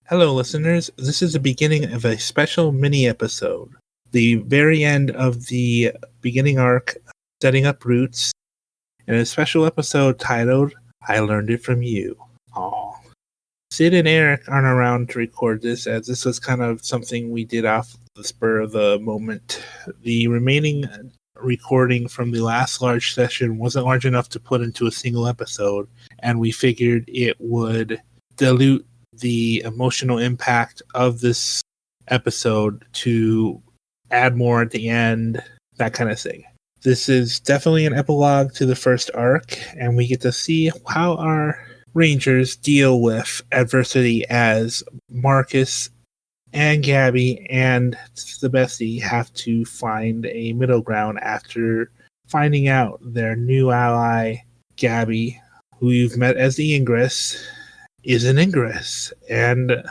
Hello, listeners. This is the beginning of a special mini episode. The very end of the beginning arc, Setting Up Roots, and a special episode titled, I Learned It From You. Aww. Sid and Eric aren't around to record this, as this was kind of something we did off the spur of the moment. The remaining recording from the last large session wasn't large enough to put into a single episode, and we figured it would dilute the emotional impact of this episode to add more at the end, that kind of thing. This is definitely an epilogue to the first arc, and we get to see how our Rangers deal with adversity as Marcus and Gabbi and Thebesi have to find a middle ground after finding out their new ally, Gabbi, who you've met as the Ingress, is an Ingress, and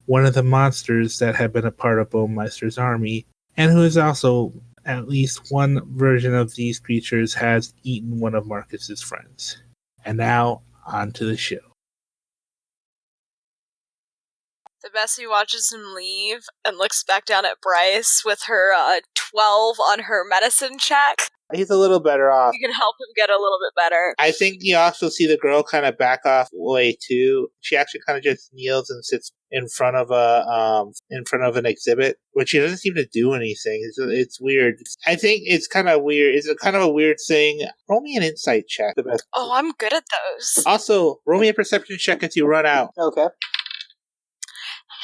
one of the monsters that have been a part of Bowmeister's army, and who is also, at least one version of these creatures, has eaten one of Marcus's friends. And now, on to the show. Thebesi watches him leave and looks back down at Bryce with her 12 on her medicine check. He's a little better off. You can help him get a little bit better. I think you also see the girl kind of back off way too. She actually kind of just kneels and sits in front of an exhibit, but she doesn't seem to do anything. It's weird. I think it's kind of weird. It's kind of a weird thing. Roll me an insight check. Oh, I'm good at those. Also, roll me a perception check as you run out. Okay.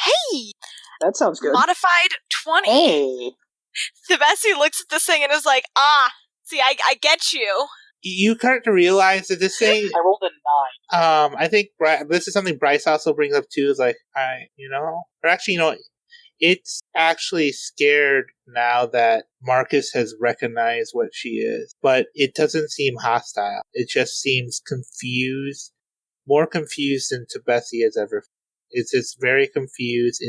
Hey! That sounds good. Modified 20. Hey! Thebesi looks at this thing and is like, see, I get you. You start to realize that this thing... I rolled a 9. I think this is something Bryce also brings up too, is like, it's actually scared now that Marcus has recognized what she is, but it doesn't seem hostile. It just seems confused, more confused than Thebesi has ever. It's just very confused.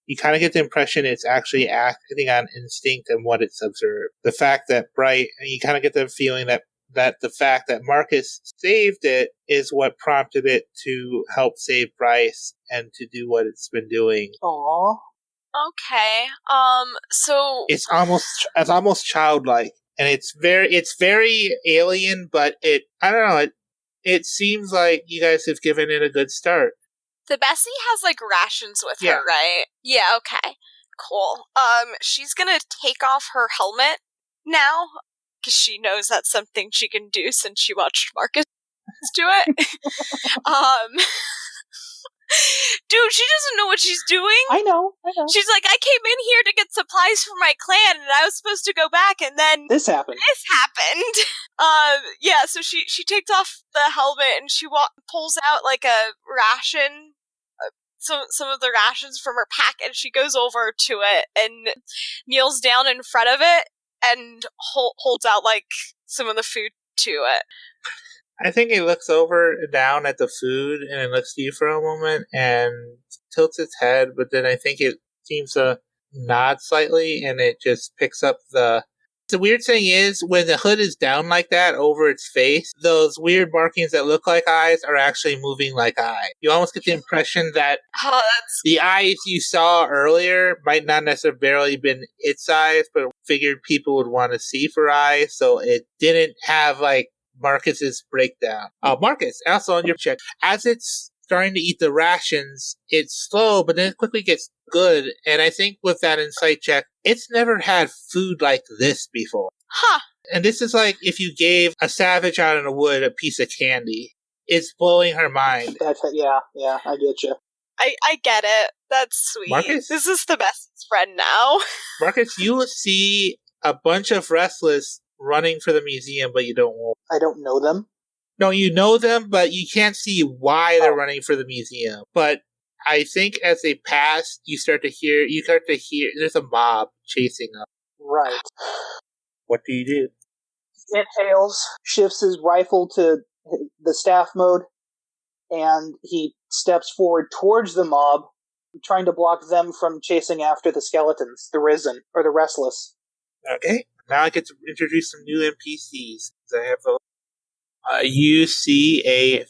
You kind of get the impression it's actually acting on instinct and what it's observed. The fact that you kind of get the feeling that the fact that Marcus saved it is what prompted it to help save Bryce and to do what it's been doing. Aww. Okay. So it's almost childlike, and it's very alien, but I don't know. It seems like you guys have given it a good start. Thebesi has, like, rations with her, right? Yeah, okay. Cool. She's gonna take off her helmet now, because she knows that's something she can do since she watched Marcus do it. Dude, she doesn't know what she's doing. I know. She's like, I came in here to get supplies for my clan, and I was supposed to go back, and then This happened. Yeah, so she takes off the helmet, and she pulls out, like, a ration, some of the rations from her pack, and she goes over to it and kneels down in front of it and holds out, like, some of the food to it. I think it looks down at the food, and it looks to you for a moment and tilts its head, but then I think it seems to nod slightly, and it just picks up the weird thing is, when the hood is down like that over its face, those weird markings that look like eyes are actually moving like eyes. You almost get the impression that the eyes you saw earlier might not necessarily been its eyes, but figured people would want to see for eyes, so it didn't have, like, Marcus's breakdown. Marcus, also on your check, as it's starting to eat the rations, it's slow, but then it quickly gets good, and I think with that insight check, it's never had food like this before. Huh. And this is like if you gave a savage out in the wood a piece of candy. It's blowing her mind. Yeah, I get you. I get it. That's sweet. Marcus? This is the best friend now. Marcus, you will see a bunch of restless running for the museum, but you don't know. I don't know them? No, you know them, but you can't see why they're running for the museum. But I think as they pass, you start to hear, there's a mob chasing them. Right. What do you do? Inhales, shifts his rifle to the staff mode, and he steps forward towards the mob, trying to block them from chasing after the skeletons, the risen, or the restless. Okay, now I get to introduce some new NPCs. I have you see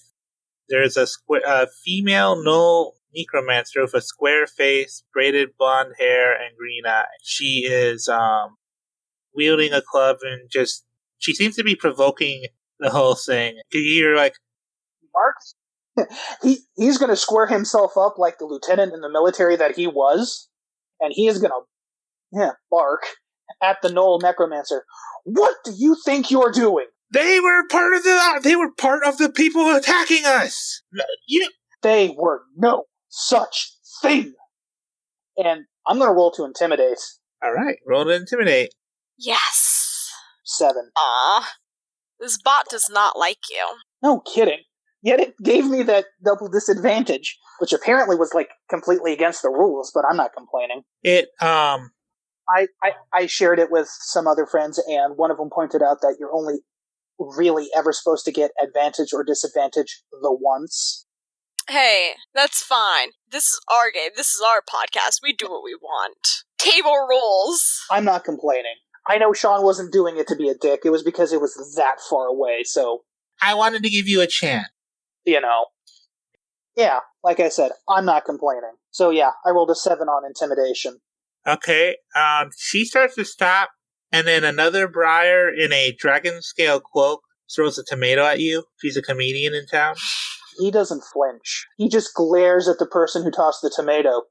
there's a female necromancer with a square face, braided blonde hair, and green eyes. She is wielding a club and she seems to be provoking the whole thing. You hear like, Mark, he's going to square himself up like the lieutenant in the military that he was, and he is going to bark at the Knoll Necromancer. What do you think you're doing? They were part of the people attacking us. They were no such thing. And I'm going to roll to intimidate. All right, roll to intimidate. Yes. 7. Aw. This bot does not like you. No kidding. Yet it gave me that double disadvantage, which apparently was like completely against the rules, but I'm not complaining. I shared it with some other friends, and one of them pointed out that you're only really ever supposed to get advantage or disadvantage the once. Hey, that's fine. This is our game. This is our podcast. We do what we want. Table rules. I'm not complaining. I know Sean wasn't doing it to be a dick. It was because it was that far away, so... I wanted to give you a chance. You know. Yeah, like I said, I'm not complaining. So yeah, I rolled a 7 on intimidation. Okay, she starts to stop, and then another Briar in a dragon scale cloak throws a tomato at you. She's a comedian in town. He doesn't flinch. He just glares at the person who tossed the tomato.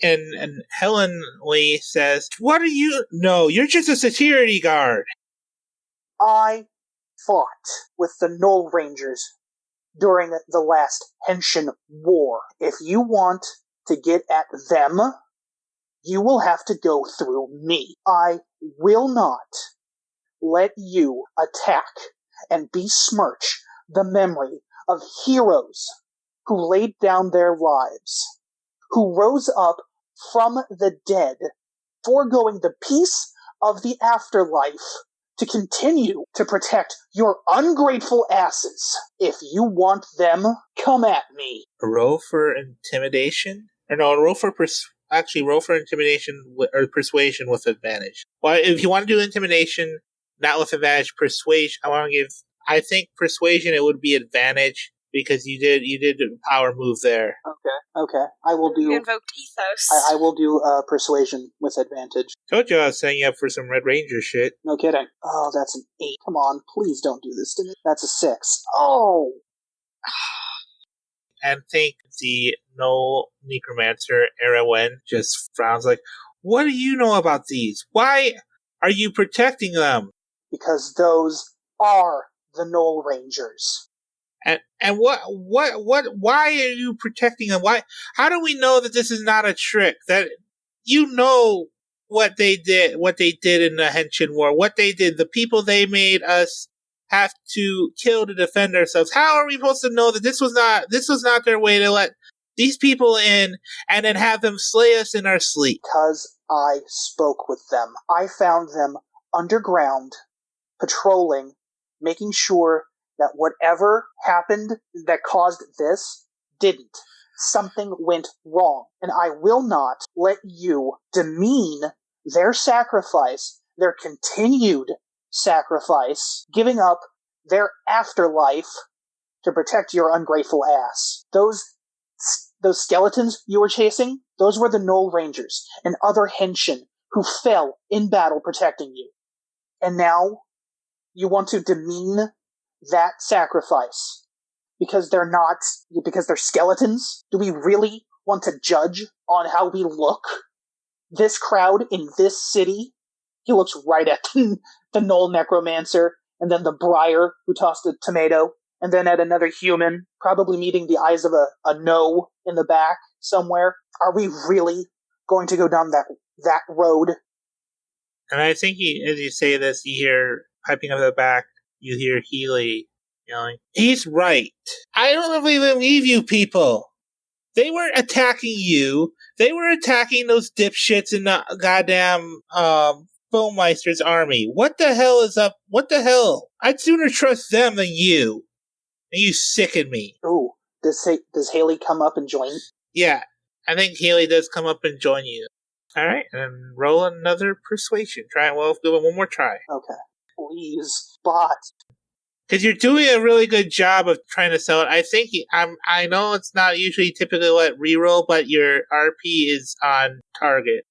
And Helen Lee says, "What are you? No, you're just a security guard." I fought with the Knoll Rangers during the last Henshin War. If you want to get at them, you will have to go through me. I will not let you attack and besmirch the memory of heroes who laid down their lives, who rose up from the dead, foregoing the peace of the afterlife to continue to protect your ungrateful asses. If you want them, come at me. Roll for intimidation? Or no, roll for intimidation or persuasion with advantage. Well, if you want to do intimidation, not with advantage, persuasion, I think persuasion, it would be advantage, because you did a power move there. Okay. I will do... You invoked Ethos. I will do persuasion with advantage. Told you I was setting you up for some Red Ranger shit. No kidding. Oh, that's an 8. Come on, please don't do this to me. That's a 6. Oh! And think the Knoll Necromancer, Erawen, just frowns like, "What do you know about these? Why are you protecting them?" Because those are the Knoll Rangers. And why are you protecting them? How do we know that this is not a trick? That you know what they did in the Henshin War, what they did, the people they made us have to kill to defend ourselves. How are we supposed to know that this was not their way to let these people in and then have them slay us in our sleep? Because I spoke with them. I found them underground, patrolling, making sure that whatever happened that caused this didn't. Something went wrong. And I will not let you demean their sacrifice, their continued sacrifice, giving up their afterlife to protect your ungrateful ass. Those skeletons you were chasing, those were the Knoll Rangers and other Henshin who fell in battle protecting you. And now you want to demean that sacrifice because they're skeletons? Do we really want to judge on how we look? This crowd in this city, he looks right at the Knoll Necromancer, and then the Briar who tossed a tomato, and then at another human, probably meeting the eyes of a no in the back somewhere. Are we really going to go down that road? And I think as you say this, you hear, piping up the back, you hear Healy yelling, "He's right. I don't believe you people. They weren't attacking you. They were attacking those dipshits in the goddamn Foameister's army. What the hell is up? What the hell? I'd sooner trust them than you. And you sicken me." Ooh, does Haley come up and join? Yeah, I think Haley does come up and join you. All right, and roll another persuasion. Try it. Well, give it one more try. Okay. Please, bot. Because you're doing a really good job of trying to sell it. I think I know it's not usually typically let reroll, but your RP is on target.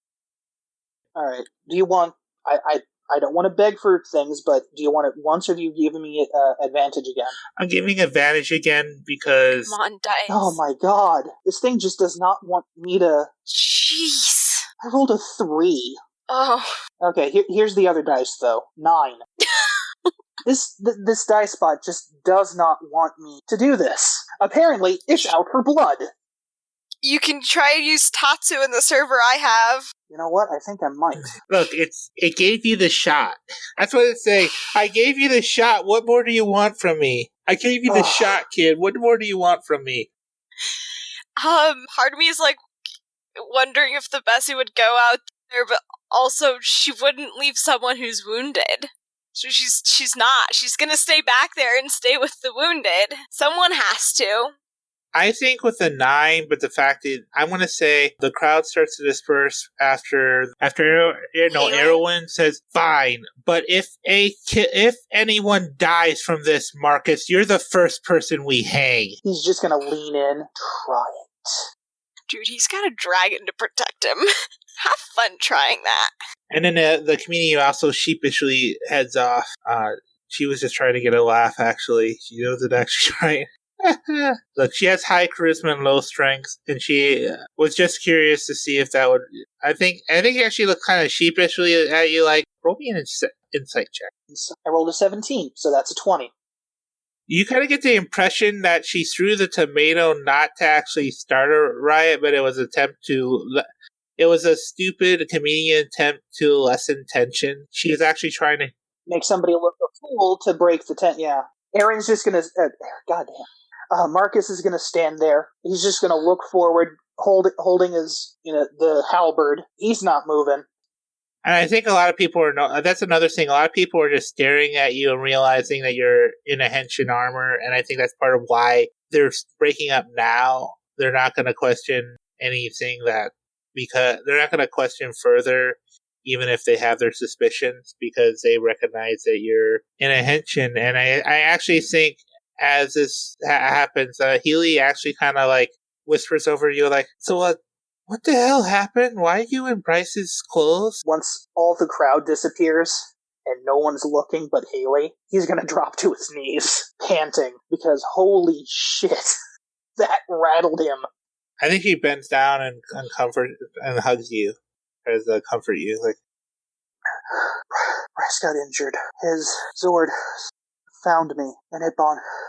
All right. Do you want? I don't want to beg for things, but do you want it once, or do you give me advantage again? I'm giving advantage again because... Come on, dice. Oh my god. This thing just does not want me to... Jeez. I rolled a 3. Oh. Okay, here's the other dice, though. 9. This dice spot just does not want me to do this. Apparently, it's out for blood. You can try to use Tatsu in the server I have. You know what? I think I might. Look, it gave you the shot. That's what it's saying. I gave you the shot. What more do you want from me? I gave you the shot, kid. What more do you want from me? Part of me is like wondering if Thebesi would go out there, but also she wouldn't leave someone who's wounded. So she's not. She's gonna stay back there and stay with the wounded. Someone has to. I think with a 9, but the fact is, I want to say the crowd starts to disperse after Erwin says, "Fine, but if anyone dies from this, Marcus, you're the first person we hang." He's just gonna lean in, try it. Dude, he's got a dragon to protect him. Have fun trying that. And then the comedian also sheepishly heads off. She was just trying to get a laugh, actually. She wasn't actually trying. Look, she has high charisma and low strength, and she was just curious to see if that would... I think she looked kind of sheepishly at you, like, roll me an insight check. I rolled a 17, so that's a 20. You kind of get the impression that she threw the tomato not to actually start a riot, but it was an attempt to... It was a stupid comedian attempt to lessen tension. She was actually trying to... make somebody look a fool to break the tent, yeah. Aaron's just gonna... goddamn. Marcus is gonna stand there. He's just gonna look forward, holding his, the halberd. He's not moving. And I think a lot of people are... that's another thing. A lot of people are just staring at you and realizing that you're in a Henshin armor, and I think that's part of why they're breaking up now. They're not going to question anything because they're not going to question further, even if they have their suspicions, because they recognize that you're in a Henshin. And I actually think as this happens, Healy actually kind of like whispers over you, like, "So what the hell happened? Why are you in Bryce's clothes?" Once all the crowd disappears and no one's looking but Haley, he's gonna drop to his knees, panting, because holy shit, that rattled him. I think he bends down and hugs you, tries to comfort you, like, Bryce got injured. His Zord found me, and it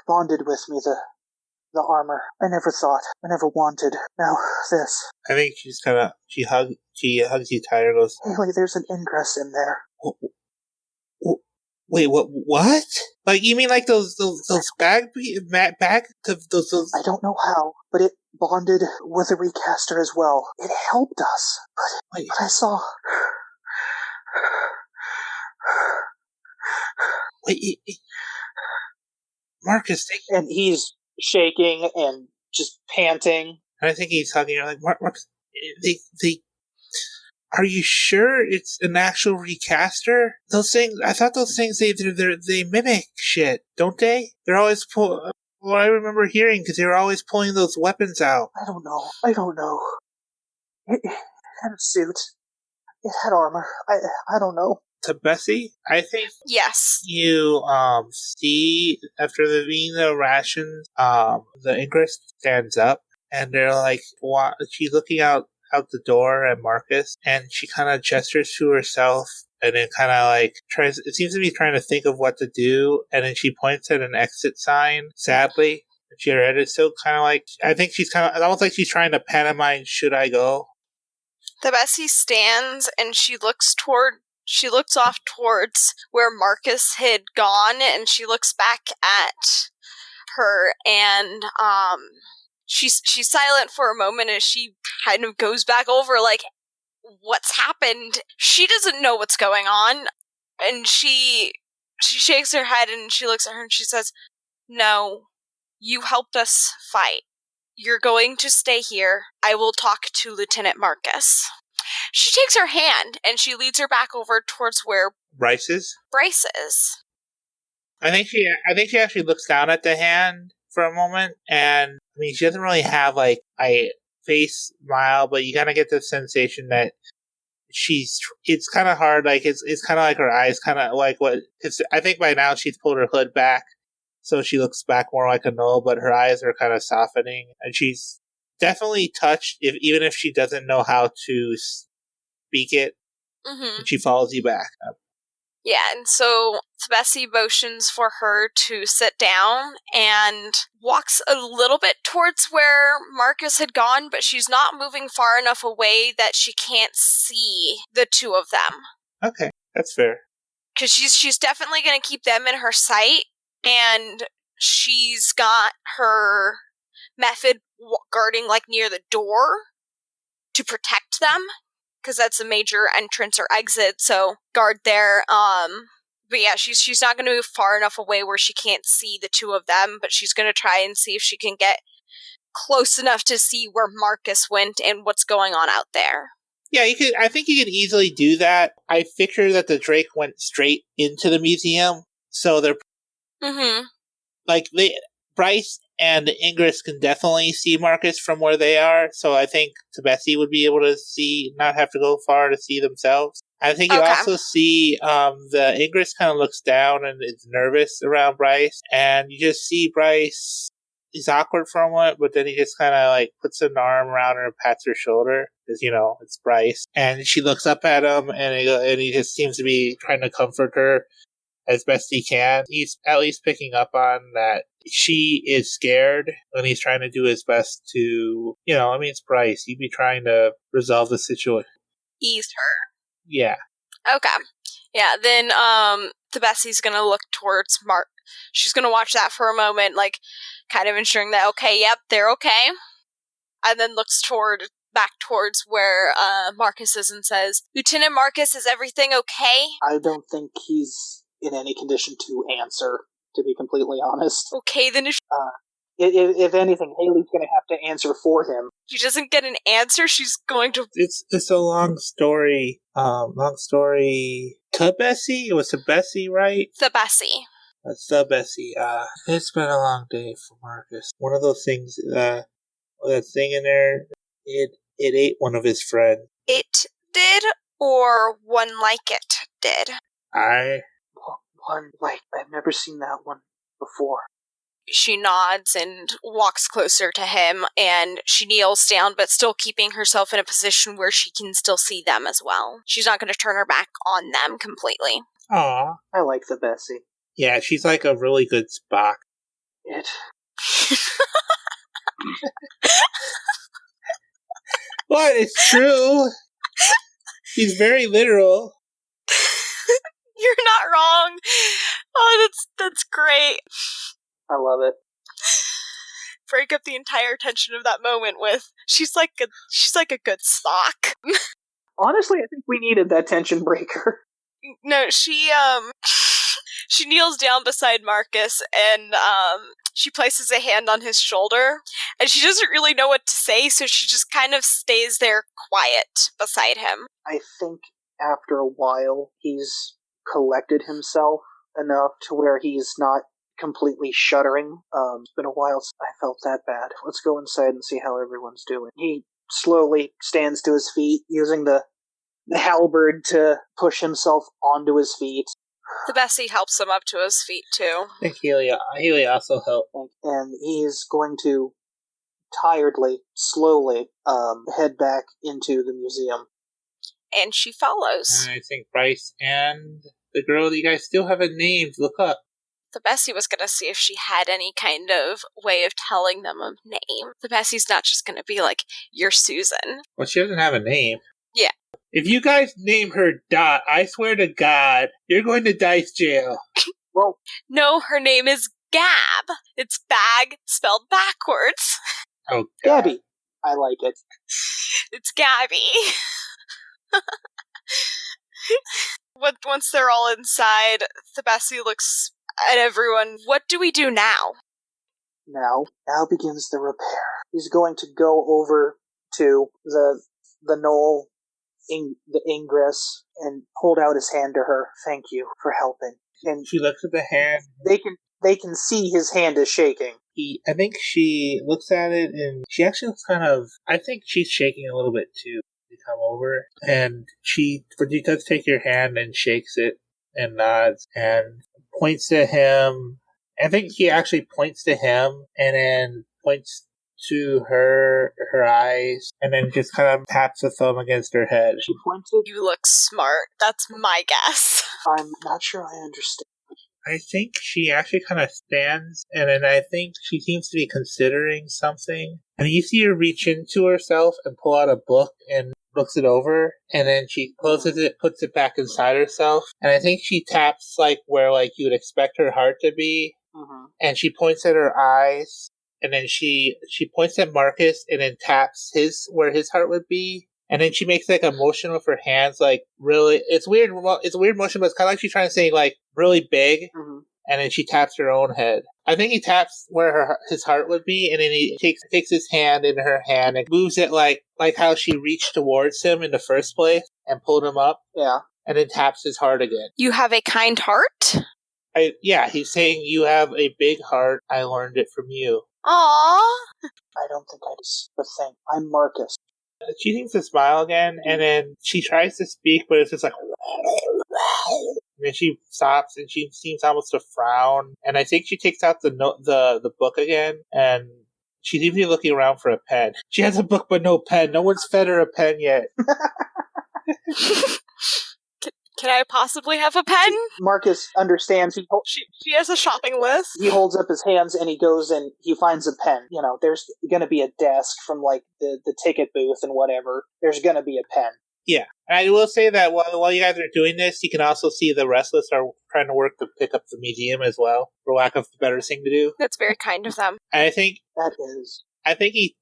bonded with me, the armor. I never wanted. Now, this. I think she hugs you tighter, goes, Haley, there's an ingress in there. Wait, what? Like, you mean like those bag those... I don't know how, but it bonded with the recaster as well. It helped us, but I saw... Wait, Marcus, and he's shaking and just panting. And I think he's hugging her, like, Marcus, they... Are you sure it's an actual recaster? Those things, I thought those things, they mimic shit, don't they? They're always well, I remember hearing, because they were always pulling those weapons out. I don't know. It had a suit. It had armor. I don't know. Thebesi, I think. Yes. You see, after the rations, the Ingress stands up, and they're like, she's looking out the door at Marcus, and she kind of gestures to herself, and then kind of like it seems to be trying to think of what to do, and then she points at an exit sign, sadly. She read it, so kind of like, I think it's almost like she's trying to pantomime, should I go? Thebesi stands and she looks off towards where Marcus had gone, and she looks back at her, and she's silent for a moment as she kind of goes back over, like, what's happened. She doesn't know what's going on, and she shakes her head and she looks at her and she says, "No, you helped us fight. You're going to stay here. I will talk to Lieutenant Marcus." She takes her hand and she leads her back over towards where Bryce is. I think she actually looks down at the hand for a moment, and I mean, she doesn't really have like a face smile, but you kind of get the sensation that it's kind of hard. Like it's kind of like her eyes, kind of like what. Cause I think by now she's pulled her hood back, so she looks back more like a knoll, but her eyes are kind of softening, and she's definitely touched. Even if she doesn't know how to speak it, and she follows you back. Yeah, and so Thebesi motions for her to sit down and walks a little bit towards where Marcus had gone, but she's not moving far enough away that she can't see the two of them. Okay, that's fair. Because she's definitely going to keep them in her sight, and she's got her method guarding like near the door to protect them. Because that's a major entrance or exit, so guard there. But yeah, she's not going to move far enough away where she can't see the two of them, but she's going to try and see if she can get close enough to see where Marcus went and what's going on out there. Yeah, you could. I think you could easily do that. I figure that the Drake went straight into the museum, so they're like Bryce and Ingress can definitely see Marcus from where they are, so I think Thebesi would be able to see, not have to go far to see themselves. I think you also see the Ingress kind of looks down and is nervous around Bryce, and you just see Bryce. He's awkward for a moment, but then he just kind of like puts an arm around her and pats her shoulder, because it's Bryce, and she looks up at him, and he just seems to be trying to comfort her as best he can. He's at least picking up on that she is scared, and he's trying to do his best to, it's Bryce. He'd be trying to resolve the situation. Ease her. Yeah. Okay. Yeah, then Thebesi's gonna look towards Mark. She's gonna watch that for a moment, like, kind of ensuring that, okay, yep, they're okay. And then looks back towards where Marcus is and says, Lieutenant Marcus, is everything okay? I don't think he's in any condition to answer, to be completely honest. Okay, then if anything, Haley's going to have to answer for him. She doesn't get an answer, she's going to... It's a long story. Thebesi? It was Thebesi, right? Thebesi. Thebesi. It's been a long day for Marcus. One of those things, that thing in there, it ate one of his friends. It did, or one like it did? One like, I've never seen that one before. She nods and walks closer to him, and she kneels down, but still keeping herself in a position where she can still see them as well. She's not going to turn her back on them completely. Aw. I like Thebesi. Yeah, she's like a really good Spock. What? It's true. He's very literal. You're not wrong. Oh, that's great. I love it. Break up the entire tension of that moment with she's like a good Spock. Honestly, I think we needed that tension breaker. No, she kneels down beside Marcus and she places a hand on his shoulder, and she doesn't really know what to say, so she just kind of stays there quiet beside him. I think after a while he's collected himself enough to where he's not completely shuddering. It's been a while since I felt that bad. Let's go inside and see how everyone's doing. He slowly stands to his feet, using the halberd to push himself onto his feet. Thebesi helps him up to his feet, too. I think Healy also helped. And he's going to tiredly, slowly, head back into the museum. And she follows. And I think Bryce and the girl that you guys still haven't named look up. Thebesi was going to see if she had any kind of way of telling them a name. Thebesi's not just going to be like, you're Susan. Well, she doesn't have a name. Yeah. If you guys name her Dot, I swear to God, you're going to dice jail. Well, no, her name is Gab. It's bag spelled backwards. Oh, God. Gabbi. I like it. It's Gabbi. Once they're all inside, Thebesi looks at everyone. What do we do now? Now begins the repair. He's going to go over to the knoll, the Ingress, and hold out his hand to her. Thank you for helping. And she looks at the hand. They can see his hand is shaking. I think she looks at it and she actually looks kind of. I think she's shaking a little bit too. To come over and she does take your hand and shakes it and nods and points to him. I think she actually points to him and then points to her eyes and then just kind of taps a thumb against her head. She pointed. You look smart. That's my guess. I'm not sure I understand. I think she actually kind of stands and then I think she seems to be considering something. And you see her reach into herself and pull out a book and looks it over, and then she closes it, puts it back inside herself, and I think she taps like where like you would expect her heart to be, and she points at her eyes, and then she points at Marcus, and then taps where his heart would be, and then she makes like a motion with her hands, like really, it's weird. It's a weird motion, but it's kind of like she's trying to say like really big. And then she taps her own head. I think he taps where his heart would be, and then he takes his hand in her hand and moves it like how she reached towards him in the first place and pulled him up. Yeah. And then taps his heart again. You have a kind heart? Yeah, he's saying you have a big heart. I learned it from you. Aww. I don't think I just the thing. I'm Marcus. She seems to smile again, and then she tries to speak, but it's just like... And then she stops, and she seems almost to frown. And I think she takes out the book again, and she seems to be looking around for a pen. She has a book, but no pen. No one's fed her a pen yet. Can I possibly have a pen? Marcus understands. She has a shopping list. He holds up his hands and he goes and he finds a pen. You know, there's going to be a desk from like the ticket booth and whatever. There's going to be a pen. Yeah. And I will say that while you guys are doing this, you can also see the Restless are trying to work to pick up the museum as well, for lack of a better thing to do. That's very kind of them. And I think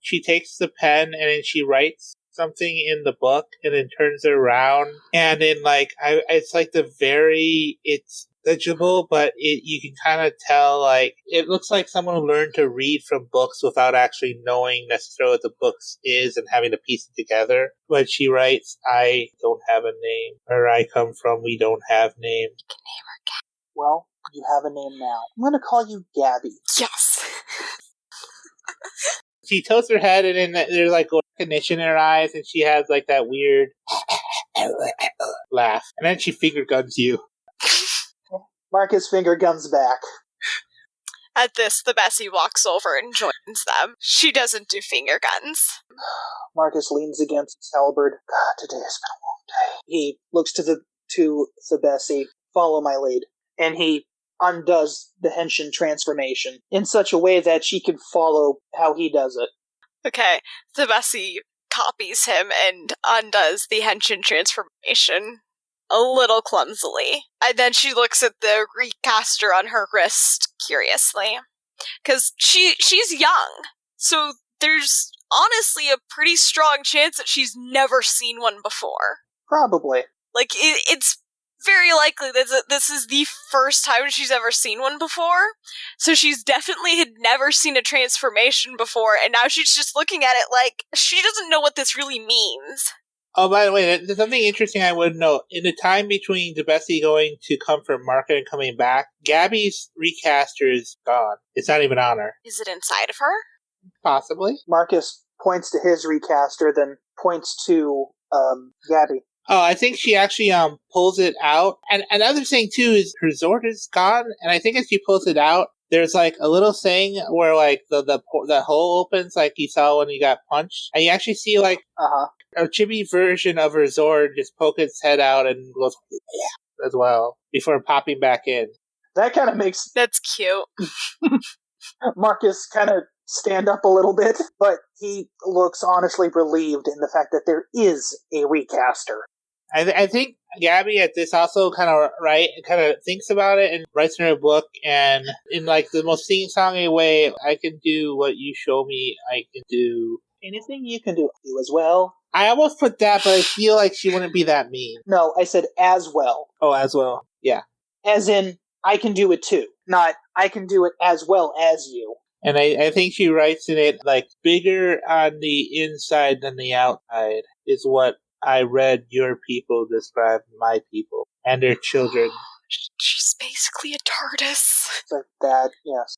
she takes the pen and then she writes something in the book and then turns it around. And then it's like it's legible, but you can kind of tell, like, it looks like someone who learned to read from books without actually knowing necessarily what the books is and having to piece it together. But she writes, I don't have a name. Where I come from, we don't have names. You can name her Gabby. Well, you have a name now. I'm going to call you Gabby. Yes. She tilts her head and then there's like recognition in her eyes and she has like that weird laugh. And then she finger guns you. Marcus finger guns back. At this, Thebesi walks over and joins them. She doesn't do finger guns. Marcus leans against his halberd. God, today has been a long day. He looks to Thebesi, follow my lead, and he undoes the Henshin transformation in such a way that she can follow how he does it. Okay, Thebesi copies him and undoes the Henshin transformation a little clumsily. And then she looks at the recaster on her wrist curiously. Because she's young, so there's honestly a pretty strong chance that she's never seen one before. Probably. Like, it's very likely that this is the first time she's ever seen one before. So she's definitely had never seen a transformation before, and now she's just looking at it like she doesn't know what this really means. Oh, by the way, there's something interesting I would note. In the time between Thebesi going to comfort Market and coming back, Gabby's recaster is gone. It's not even on her. Is it inside of her? Possibly. Marcus points to his recaster, then points to Gabby. Oh, I think she actually pulls it out. And another thing, too, is her Zord is gone. And I think as she pulls it out, there's like a little thing where like the hole opens like you saw when you got punched. And you actually see like a chibi version of her Zord just poke its head out and goes as well before popping back in. That kind of makes... That's cute. Marcus kind of stand up a little bit, but he looks honestly relieved in the fact that there is a recaster. I think Gabby at this also kind of thinks about it and writes in her book, and in like the most sing-songy way, I can do what you show me I can do. Anything you can do as well. I almost put that, but I feel like she wouldn't be that mean. No, I said as well. Oh, as well. Yeah. As in, I can do it too. Not, I can do it as well as you. And I think she writes in it, like, bigger on the inside than the outside is what I read your people describe my people and their children. She's It's basically a TARDIS. Like that, yes.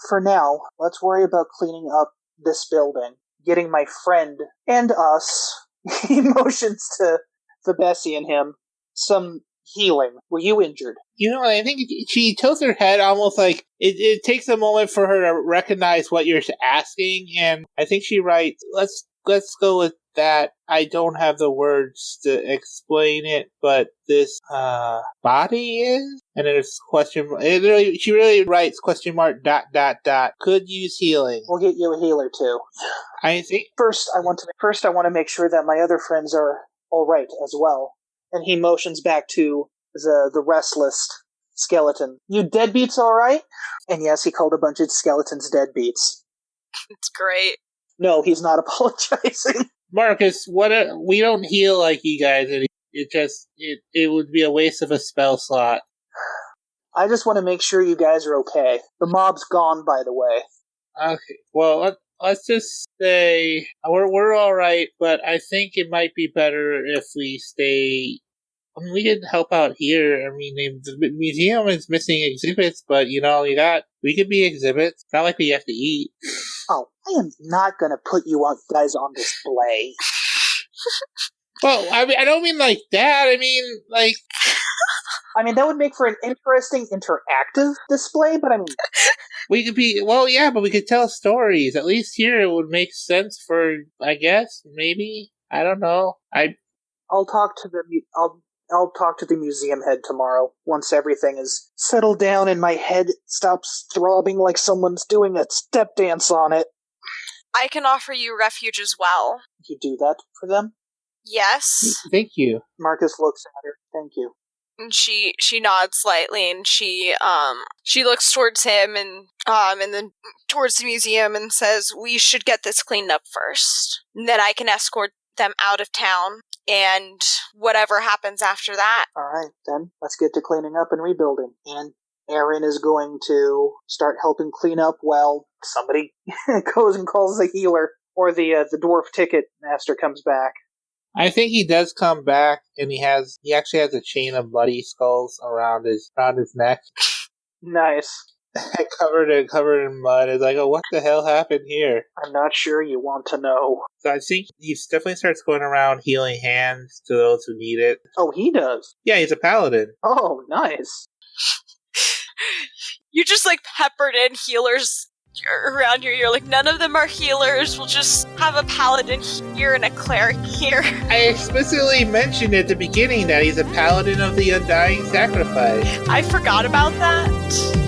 For now, let's worry about cleaning up this building. Getting my friend and us, he motions to Thebesi and him, some healing. Were you injured? I think she tilts her head almost like it takes a moment for her to recognize what you're asking, and I think she writes, let's go with that. I don't have the words to explain it, but this body is, and there's question. She really writes question mark ... Could use healing. We'll get you a healer too. I think First, I want to make sure that my other friends are all right as well. And he motions back to the restless skeleton. You deadbeats all right? And yes, he called a bunch of skeletons deadbeats. It's great. No, he's not apologizing. Marcus, we don't heal like you guys. It would be a waste of a spell slot. I just want to make sure you guys are okay. The mob's gone, by the way. Okay, well, let's just say we're all right, but I think it might be better if we stay. I mean, we can help out here. I mean, the museum is missing exhibits, but we could be exhibits. It's not like we have to eat. Oh, I am not going to put you guys on display. Well, I mean, I don't mean like that. I mean, like. I mean, that would make for an interesting interactive display, but I mean. We could be, well, yeah, but we could tell stories. At least here it would make sense for, I guess, maybe. I don't know. I'll talk to the museum head tomorrow once everything is settled down and my head stops throbbing like someone's doing a step dance on it. I can offer you refuge as well. You do that for them? Yes. Thank you. Marcus looks at her. Thank you. And she nods slightly, and she looks towards him and then towards the museum and says, "We should get this cleaned up first. And then I can escort them out of town, and whatever happens after that." Alright, then let's get to cleaning up and rebuilding. And Aaron is going to start helping clean up while somebody goes and calls the healer, or the dwarf ticket master comes back. I think he does come back, and he actually has a chain of bloody skulls around his neck. Nice. covered in mud. It's like, oh, what the hell happened here? I'm not sure you want to know. So I think he definitely starts going around healing hands to those who need it. Oh, he does? Yeah, he's a paladin. Oh, nice. You just peppered in healers around here. You're like, none of them are healers. We'll just have a paladin here and a cleric here. I explicitly mentioned at the beginning that he's a paladin of the Undying Sacrifice. I forgot about that.